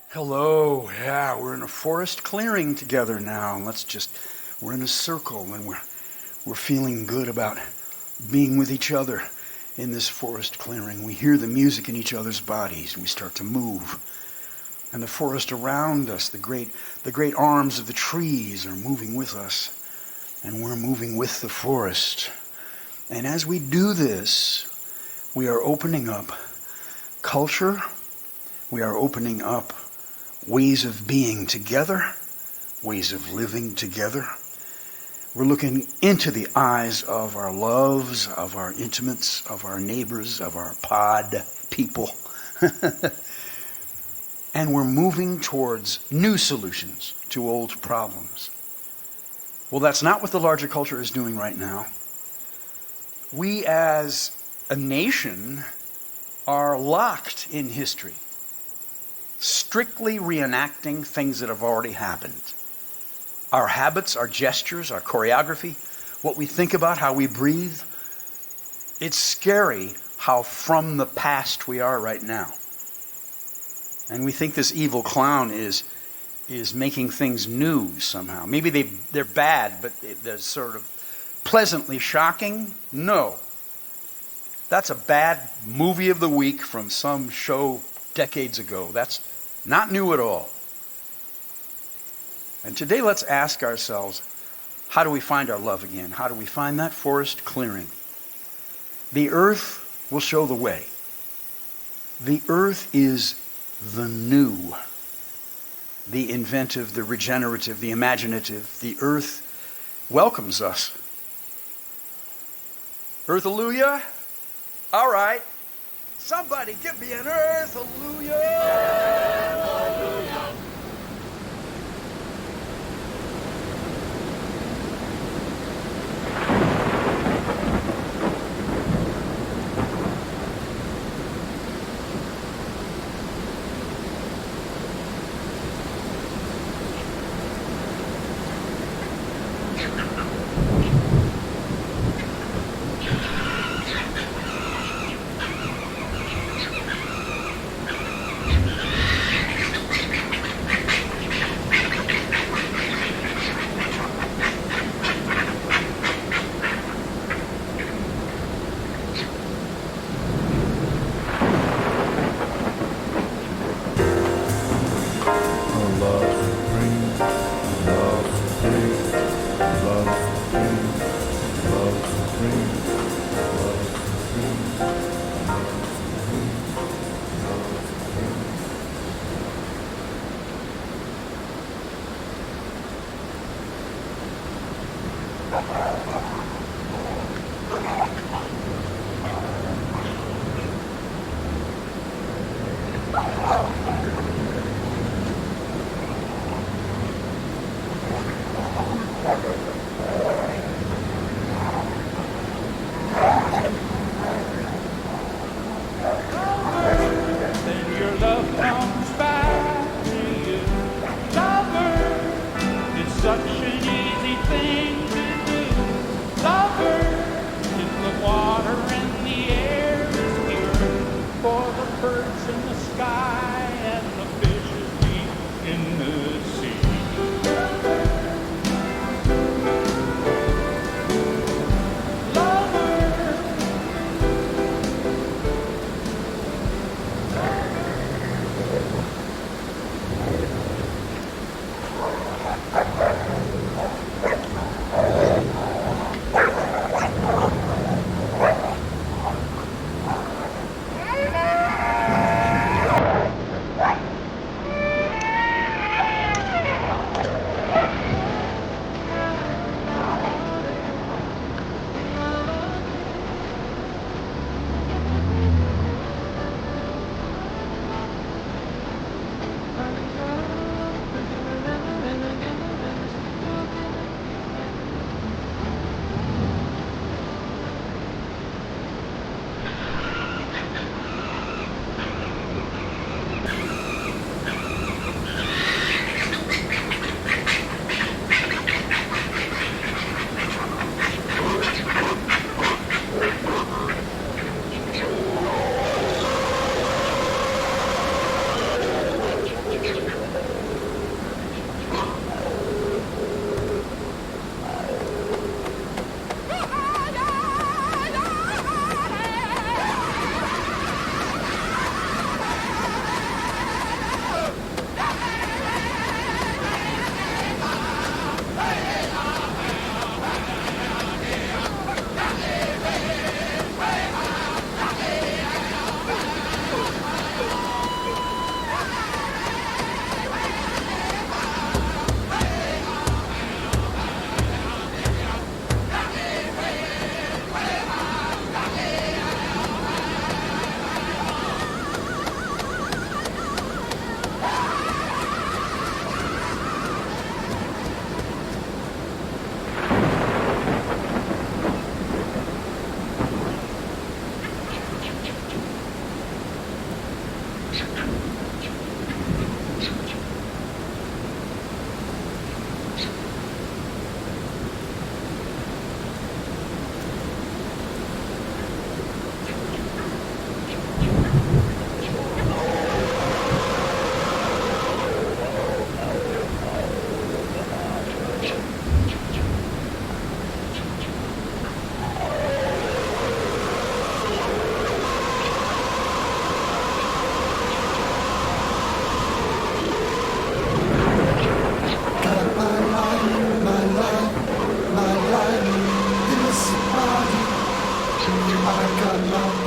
Hello, yeah, we're in a forest clearing together now. We're in a circle and we're feeling good about being with each other in this forest clearing. We hear the music in each other's bodies and we start to move. And the forest around us, the great arms of the trees are moving with us. And we're moving with the forest. And as we do this, we are opening up culture. We are opening up ways of being together, ways of living together. We're looking into the eyes of our loves, of our intimates, of our neighbors, of our pod people. And we're moving towards new solutions to old problems. Well, that's not what the larger culture is doing right now. We as a nation are locked in history, strictly reenacting things that have already happened. Our habits, our gestures, our choreography, what we think about, how we breathe. It's scary how from the past we are right now. And we think this evil clown is making things new somehow. Maybe they're bad, but they're sort of pleasantly shocking. No. That's a bad movie of the week from some show decades ago. That's not new at all. And today let's ask ourselves, how do we find our love again? How do we find that forest clearing? The earth will show the way. The earth is the new, the inventive, the regenerative, the imaginative. The earth welcomes us. Earth-alleluia? All right. Somebody give me an earth-alleluia!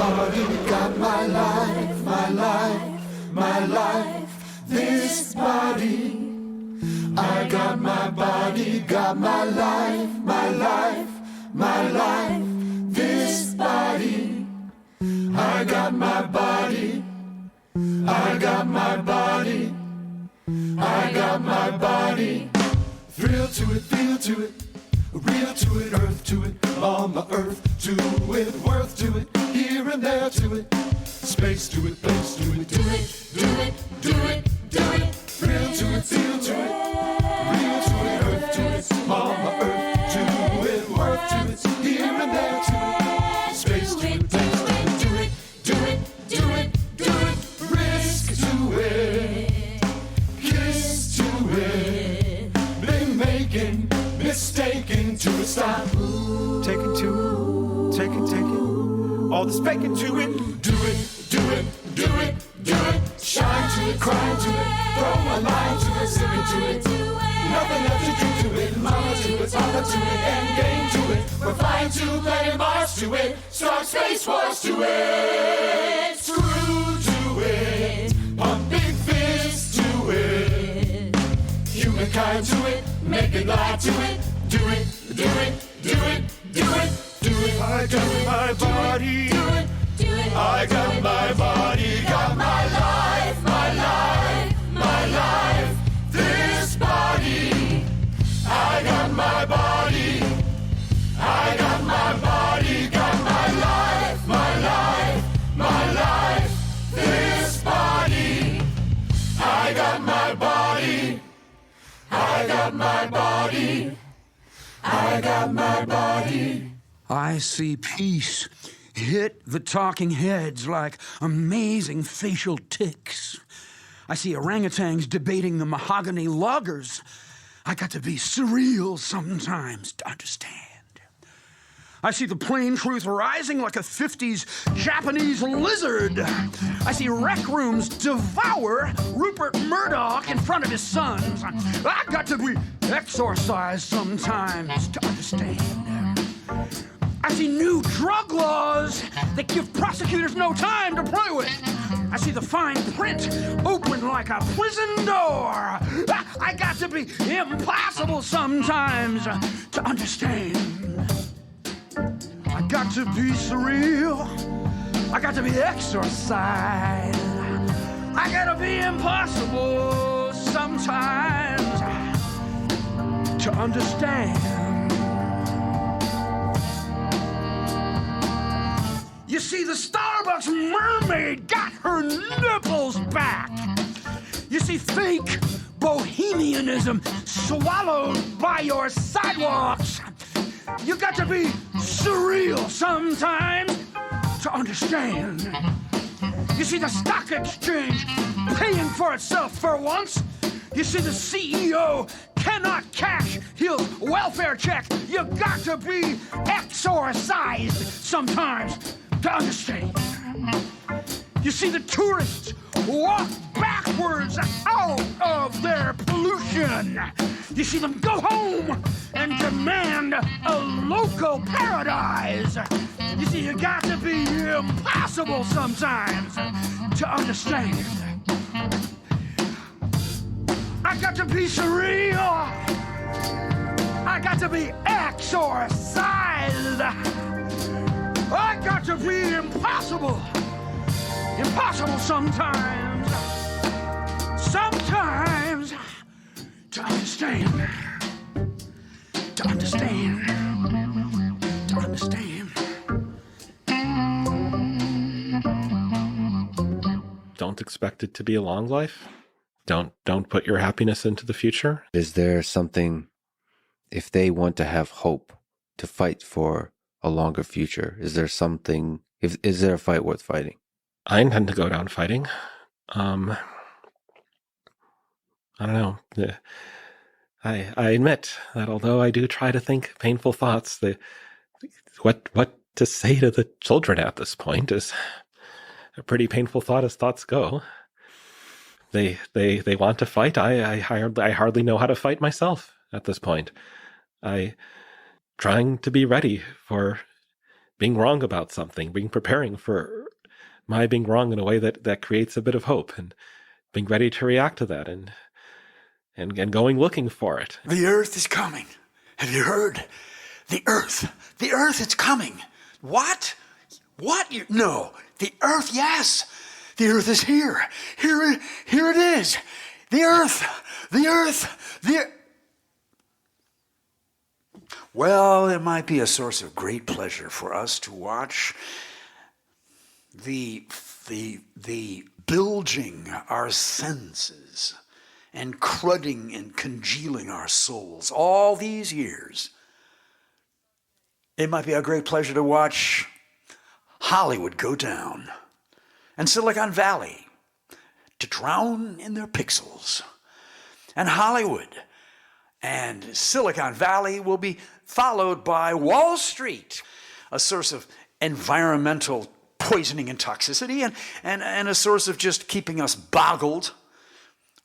body, got my life, my life, my life, this body. I got my body, got my life, my life, my life, this body. I got my body, I got my body, I got my body. Thrill to it, feel to it, real to it, earth to it, on the earth to it, worth to it, here and there to it, space to it, place to it, do it, do it, do it, do it, thrill to it, feel to it, real to it, earth to it, on the earth to it, worth to it, here and there to it, space to it, place to it, do it, do it, do it, do it, risk to it, kiss to it, been making, mistaken to a stop, taking to it, taking, all this faking to it, do it, do it, do it, do it, shine to it, cry to it, throw a line to it, sing it to it, nothing left to do to it, mama to it, papa to it, end game to it, we're flying to planet Mars to it, start space wars to it, screw to it, pump big fist to it, humankind to it, make it lie to it, do it, do it, do it, do it, do it, I got my body, do it, do it, I got my body, got my life, my life, my life, this body, I got my body, I got my body, got my life, my life, my life, this body, I got my body, I got my body, I got my body. I see peace hit the talking heads like amazing facial tics. I see orangutans debating the mahogany loggers. I got to be surreal sometimes to understand. I see the plain truth rising like a 50s Japanese lizard. I see rec rooms devour Rupert Murdoch in front of his sons. I got to be exorcised sometimes to understand. I see new drug laws that give prosecutors no time to play with. I see the fine print open like a prison door. I got to be impossible sometimes to understand. I got to be surreal. I got to be exorcised. I gotta be impossible sometimes to understand. You see, the Starbucks mermaid got her nipples back. You see, fake bohemianism swallowed by your sidewalks. You got to be surreal sometimes to understand. You see, the stock exchange paying for itself for once. You see, the CEO cannot cash his welfare check. You got to be exorcised sometimes to understand. You see, the tourists walk backwards out of their pollution. You see them go home and demand a local paradise. You see, you got to be impossible sometimes to understand. I got to be surreal. I got to be exorcised. I got to be impossible. Impossible sometimes. Sometimes to understand. To understand. To understand. Don't expect it to be a long life. Don't put your happiness into the future. Is there something, if they want to have hope to fight for a longer future, is there something, is there a fight worth fighting? I intend to go down fighting. I don't know. I admit that although I do try to think painful thoughts, what to say to the children at this point is a pretty painful thought as thoughts go. They want to fight. I hardly know how to fight myself at this point. Trying to be ready for being wrong about something, preparing for my being wrong in a way that creates a bit of hope, and being ready to react to that, and going looking for it. The earth is coming. Have you heard? The earth, it's coming. What? What? No, the earth, yes. The earth is here. Here it is. The earth. Well, it might be a source of great pleasure for us to watch the bilging our senses and crudding and congealing our souls all these years. It might be a great pleasure to watch Hollywood go down and Silicon Valley to drown in their pixels. And Hollywood and Silicon Valley will be followed by Wall Street, a source of environmental poisoning and toxicity, and a source of just keeping us boggled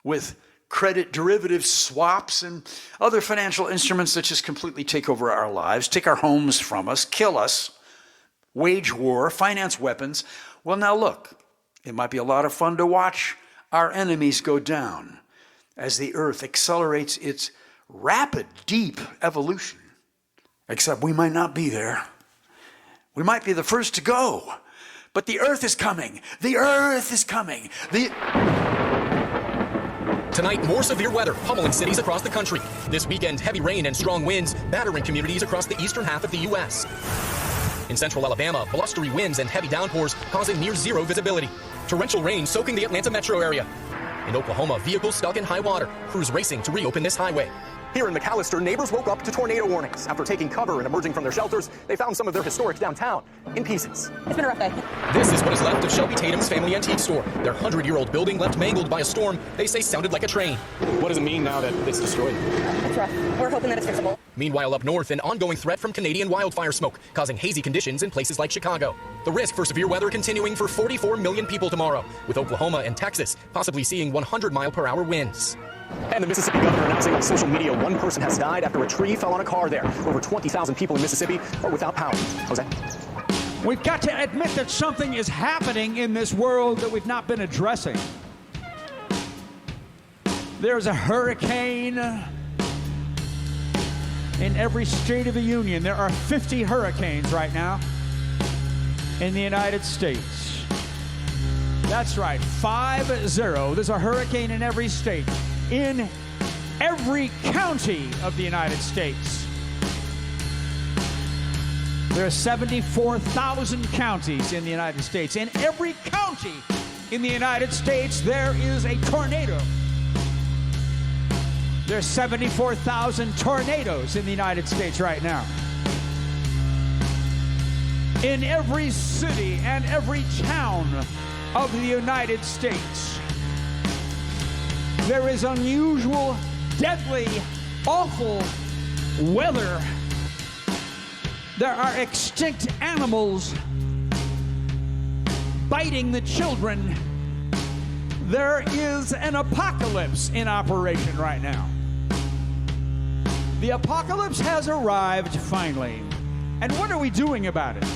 with credit derivative swaps and other financial instruments that just completely take over our lives, take our homes from us, kill us, wage war, finance weapons. Well, now look, it might be a lot of fun to watch our enemies go down as the earth accelerates its rapid, deep evolution. Except we might not be there. We might be the first to go. But the earth is coming. The earth is coming. Tonight, more severe weather pummeling cities across the country. This weekend, heavy rain and strong winds battering communities across the eastern half of the U.S. In central Alabama, blustery winds and heavy downpours causing near zero visibility. Torrential rain soaking the Atlanta metro area. In Oklahoma, vehicles stuck in high water, crews racing to reopen this highway. Here in McAllister, neighbors woke up to tornado warnings. After taking cover and emerging from their shelters, they found some of their historic downtown in pieces. It's been a rough day. This is what is left of Shelby Tatum's family antique store. Their 100-year-old building left mangled by a storm they say sounded like a train. What does it mean now that it's destroyed? It's rough. We're hoping that it's fixable. Meanwhile, up north, an ongoing threat from Canadian wildfire smoke, causing hazy conditions in places like Chicago. The risk for severe weather continuing for 44 million people tomorrow, with Oklahoma and Texas possibly seeing 100-mile-per-hour winds. And the Mississippi governor announcing on social media one person has died after a tree fell on a car there. Over 20,000 people in Mississippi are without power. Jose? We've got to admit that something is happening in this world that we've not been addressing. There's a hurricane in every state of the union. There are 50 hurricanes right now in the United States. That's right, 50. There's a hurricane in every state. In every county of the United States. There are 74,000 counties in the United States. In every county in the United States, there is a tornado. There are 74,000 tornadoes in the United States right now. In every city and every town of the United States, there is unusual, deadly, awful weather. There are extinct animals biting the children. There is an apocalypse in operation right now. The apocalypse has arrived finally. And what are we doing about it?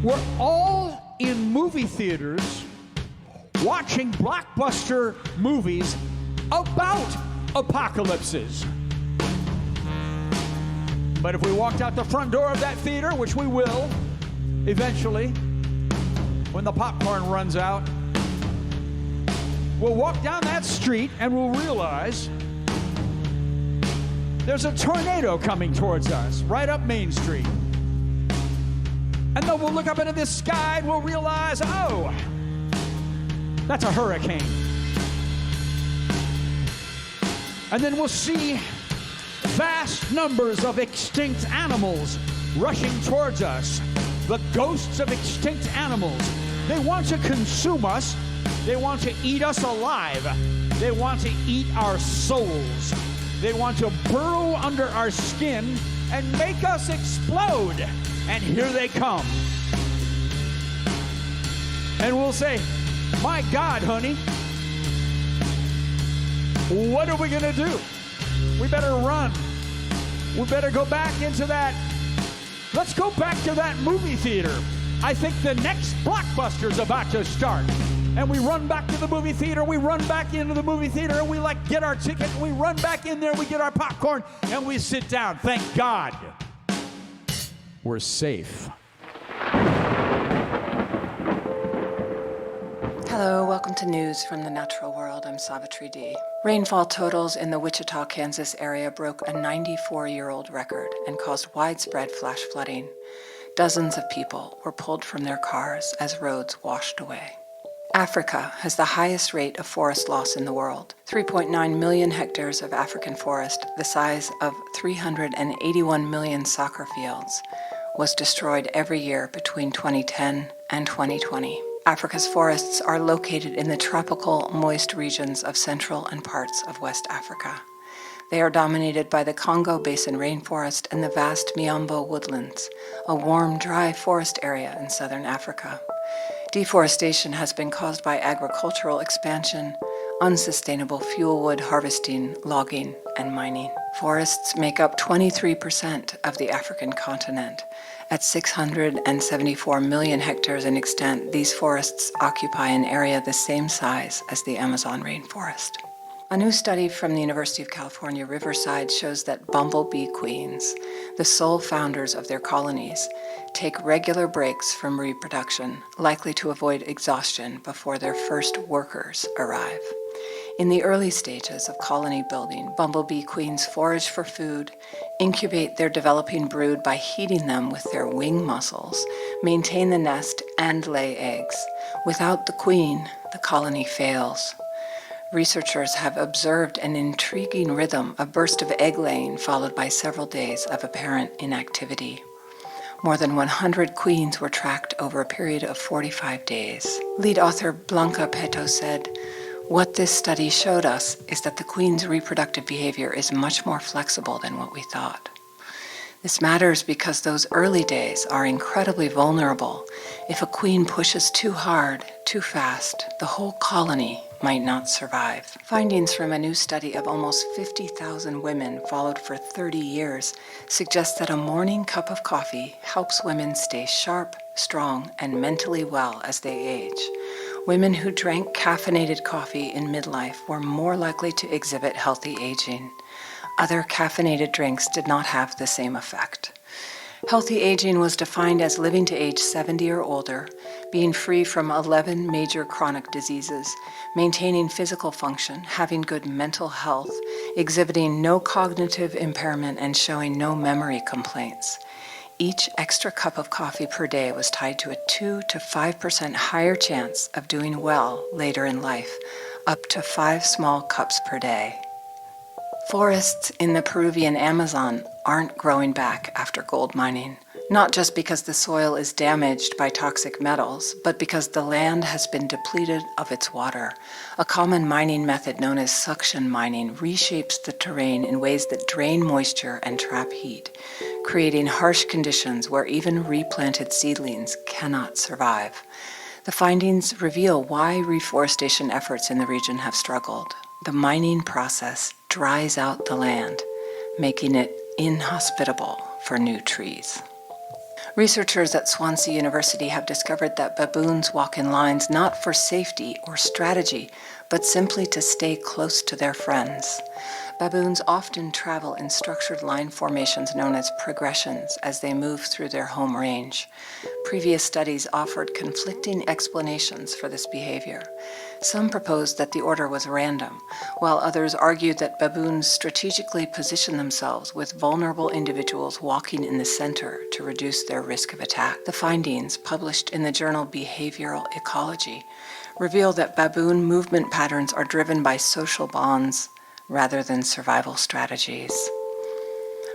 We're all in movie theaters watching blockbuster movies about apocalypses. But if we walked out the front door of that theater, which we will eventually, when the popcorn runs out, we'll walk down that street and we'll realize there's a tornado coming towards us right up Main Street. And then we'll look up into the sky and we'll realize, oh, that's a hurricane. And then we'll see vast numbers of extinct animals rushing towards us. The ghosts of extinct animals. They want to consume us. They want to eat us alive. They want to eat our souls. They want to burrow under our skin and make us explode. And here they come. And we'll say, my God, honey, what are we going to do? We better run. We better go back into that Let's go back to that movie theater. I think the next blockbuster's about to start. And we run back to the movie theater, we run back into the movie theater, and we get our ticket, and we run back in there, we get our popcorn, and we sit down. Thank God we're safe. Hello, welcome to News from the Natural World. I'm Savitri D. Rainfall totals in the Wichita, Kansas area broke a 94-year-old record and caused widespread flash flooding. Dozens of people were pulled from their cars as roads washed away. Africa has the highest rate of forest loss in the world. 3.9 million hectares of African forest, the size of 381 million soccer fields, was destroyed every year between 2010 and 2020. Africa's forests are located in the tropical, moist regions of Central and parts of West Africa. They are dominated by the Congo Basin rainforest and the vast Miombo woodlands, a warm, dry forest area in southern Africa. Deforestation has been caused by agricultural expansion, unsustainable fuel wood harvesting, logging, and mining. Forests make up 23% of the African continent. At 674 million hectares in extent, these forests occupy an area the same size as the Amazon rainforest. A new study from the University of California, Riverside, shows that bumblebee queens, the sole founders of their colonies, take regular breaks from reproduction, likely to avoid exhaustion before their first workers arrive. In the early stages of colony building, bumblebee queens forage for food, incubate their developing brood by heating them with their wing muscles, maintain the nest, and lay eggs. Without the queen, the colony fails. Researchers have observed an intriguing rhythm, a burst of egg laying followed by several days of apparent inactivity. More than 100 queens were tracked over a period of 45 days. Lead author Blanca Peto said, "What this study showed us is that the queen's reproductive behavior is much more flexible than what we thought. This matters because those early days are incredibly vulnerable. If a queen pushes too hard, too fast, the whole colony might not survive." Findings from a new study of almost 50,000 women followed for 30 years suggest that a morning cup of coffee helps women stay sharp, strong, and mentally well as they age. Women who drank caffeinated coffee in midlife were more likely to exhibit healthy aging. Other caffeinated drinks did not have the same effect. Healthy aging was defined as living to age 70 or older, being free from 11 major chronic diseases, maintaining physical function, having good mental health, exhibiting no cognitive impairment, and showing no memory complaints. Each extra cup of coffee per day was tied to a 2 to 5% higher chance of doing well later in life, up to 5 small cups per day. Forests in the Peruvian Amazon aren't growing back after gold mining, not just because the soil is damaged by toxic metals, but because the land has been depleted of its water. A common mining method known as suction mining reshapes the terrain in ways that drain moisture and trap heat, creating harsh conditions where even replanted seedlings cannot survive. The findings reveal why reforestation efforts in the region have struggled. The mining process dries out the land, making it inhospitable for new trees. Researchers at Swansea University have discovered that baboons walk in lines not for safety or strategy, but simply to stay close to their friends. Baboons often travel in structured line formations known as progressions as they move through their home range. Previous studies offered conflicting explanations for this behavior. Some proposed that the order was random, while others argued that baboons strategically position themselves with vulnerable individuals walking in the center to reduce their risk of attack. The findings, published in the journal Behavioral Ecology, reveal that baboon movement patterns are driven by social bonds rather than survival strategies.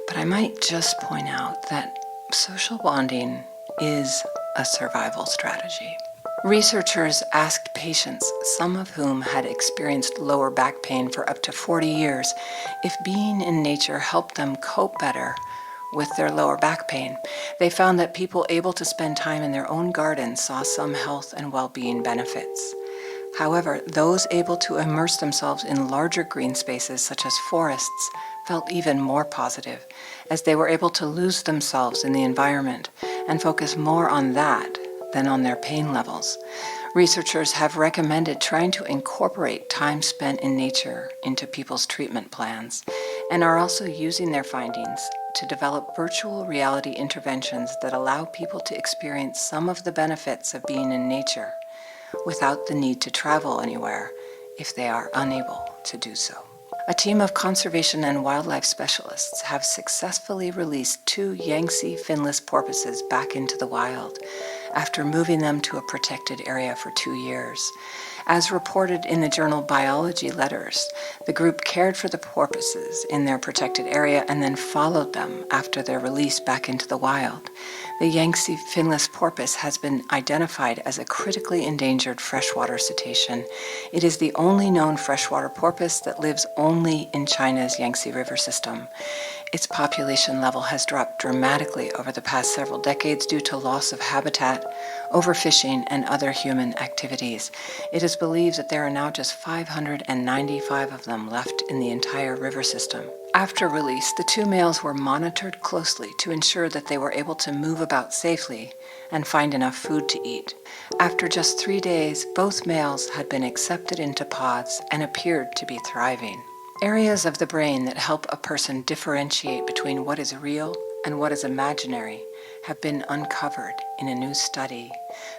But I might just point out that social bonding is a survival strategy. Researchers asked patients, some of whom had experienced lower back pain for up to 40 years, if being in nature helped them cope better with their lower back pain. They found that people able to spend time in their own gardens saw some health and well-being benefits. However, those able to immerse themselves in larger green spaces such as forests felt even more positive, as they were able to lose themselves in the environment and focus more on that than on their pain levels. Researchers have recommended trying to incorporate time spent in nature into people's treatment plans, and are also using their findings to develop virtual reality interventions that allow people to experience some of the benefits of being in nature without the need to travel anywhere if they are unable to do so. A team of conservation and wildlife specialists have successfully released 2 Yangtze finless porpoises back into the wild after moving them to a protected area for 2 years. As reported in the journal Biology Letters, the group cared for the porpoises in their protected area and then followed them after their release back into the wild. The Yangtze finless porpoise has been identified as a critically endangered freshwater cetacean. It is the only known freshwater porpoise that lives only in China's Yangtze River system. Its population level has dropped dramatically over the past several decades due to loss of habitat, overfishing, and other human activities. It is believed that there are now just 595 of them left in the entire river system. After release, the 2 males were monitored closely to ensure that they were able to move about safely and find enough food to eat. After just 3 days, both males had been accepted into pods and appeared to be thriving. Areas of the brain that help a person differentiate between what is real and what is imaginary have been uncovered in a new study.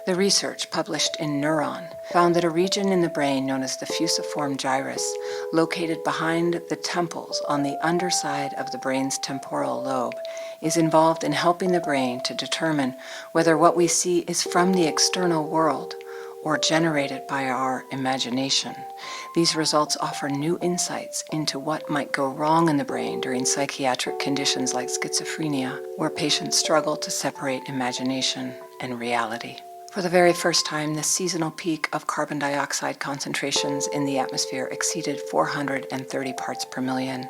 The research, published in Neuron, found that a region in the brain known as the fusiform gyrus, located behind the temples on the underside of the brain's temporal lobe, is involved in helping the brain to determine whether what we see is from the external world or generated by our imagination. These results offer new insights into what might go wrong in the brain during psychiatric conditions like schizophrenia, where patients struggle to separate imagination and reality. For the very first time, the seasonal peak of carbon dioxide concentrations in the atmosphere exceeded 430 parts per million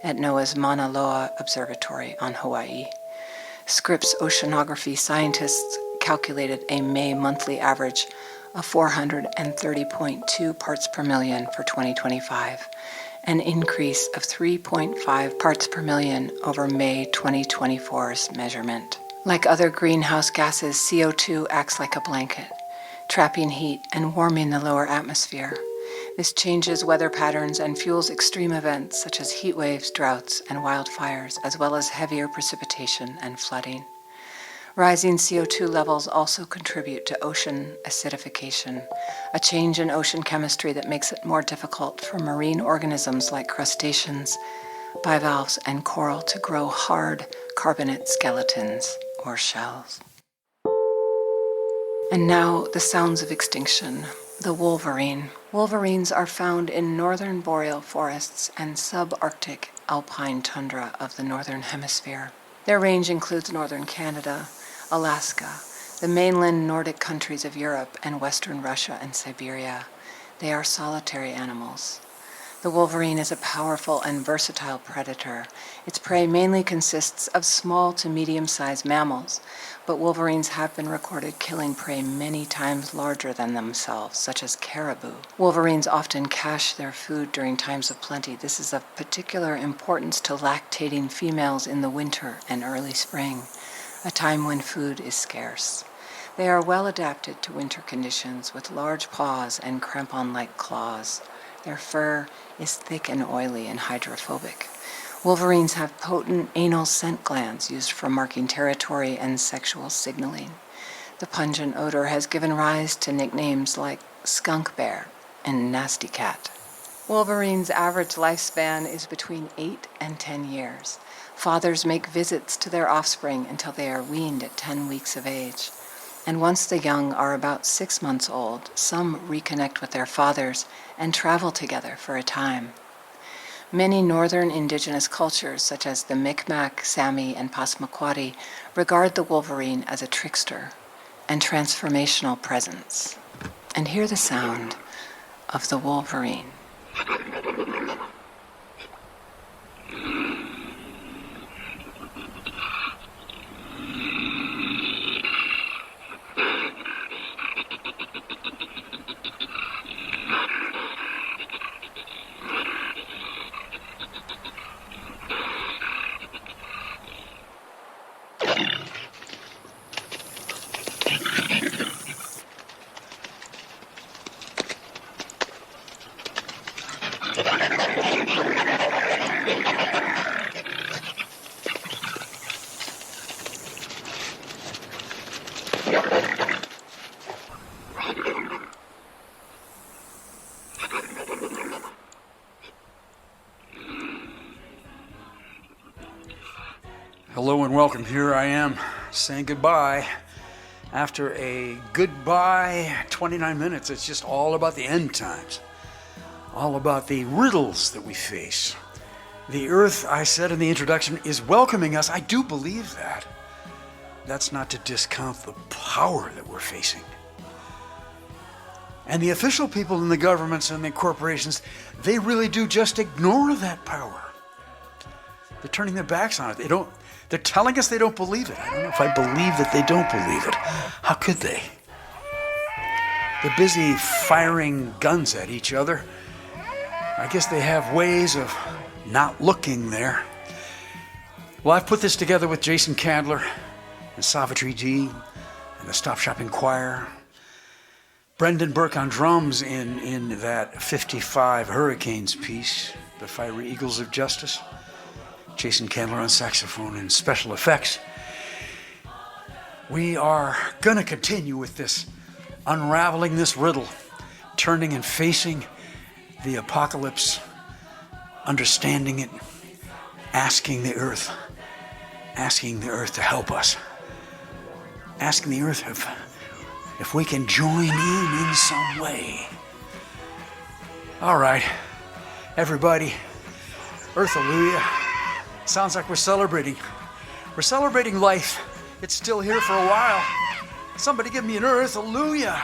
at NOAA's Mauna Loa Observatory on Hawaii. Scripps oceanography scientists calculated a May monthly average of 430.2 parts per million for 2025, an increase of 3.5 parts per million over May 2024's measurement. Like other greenhouse gases, CO2 acts like a blanket, trapping heat and warming the lower atmosphere. This changes weather patterns and fuels extreme events such as heat waves, droughts, and wildfires, as well as heavier precipitation and flooding. Rising CO2 levels also contribute to ocean acidification, a change in ocean chemistry that makes it more difficult for marine organisms like crustaceans, bivalves, and coral to grow hard carbonate skeletons or shells. And now the sounds of extinction. The wolverine. Wolverines are found in northern boreal forests and subarctic alpine tundra of the northern hemisphere. Their range includes northern Canada, Alaska, the mainland Nordic countries of Europe, and western Russia and Siberia. They are solitary animals. The wolverine is a powerful and versatile predator. Its prey mainly consists of small to medium-sized mammals, but wolverines have been recorded killing prey many times larger than themselves, such as caribou. Wolverines often cache their food during times of plenty. This is of particular importance to lactating females in the winter and early spring, a time when food is scarce. They are well adapted to winter conditions with large paws and crampon-like claws. Their fur is thick and oily and hydrophobic. Wolverines have potent anal scent glands used for marking territory and sexual signaling. The pungent odor has given rise to nicknames like skunk bear and nasty cat. Wolverines' average lifespan is between 8 and 10 years. Fathers make visits to their offspring until they are weaned at 10 weeks of age. And once the young are about 6 months old, some reconnect with their fathers and travel together for a time. Many northern indigenous cultures, such as the Micmac, Sami, and Passamaquoddy, regard the wolverine as a trickster and transformational presence. And hear the sound of the wolverine. Hello and welcome. Here I am saying goodbye. After a goodbye 29 minutes, it's just all about the end times. All about the riddles that we face. The earth, I said in the introduction, is welcoming us. I do believe that. That's not to discount the power that we're facing. And the official people in the governments and the corporations, they really do just ignore that power. They're turning their backs on it. They're telling us they don't believe it. I don't know if I believe that they don't believe it. How could they? They're busy firing guns at each other. I guess they have ways of not looking there. Well, I've put this together with Jason Candler and Savitri D and the StopShopping Choir. Brendan Burke on drums in that 55 Hurricanes piece, The Fiery Eagles of Justice. Jason Candler on saxophone and special effects. We are going to continue with this, unraveling this riddle, turning and facing the apocalypse, understanding it, asking the earth to help us, asking the earth if we can join in some way. All right, everybody, Earth Hallelujah. Sounds like we're celebrating. We're celebrating life. It's still here for a while. Somebody give me an Earth Hallelujah.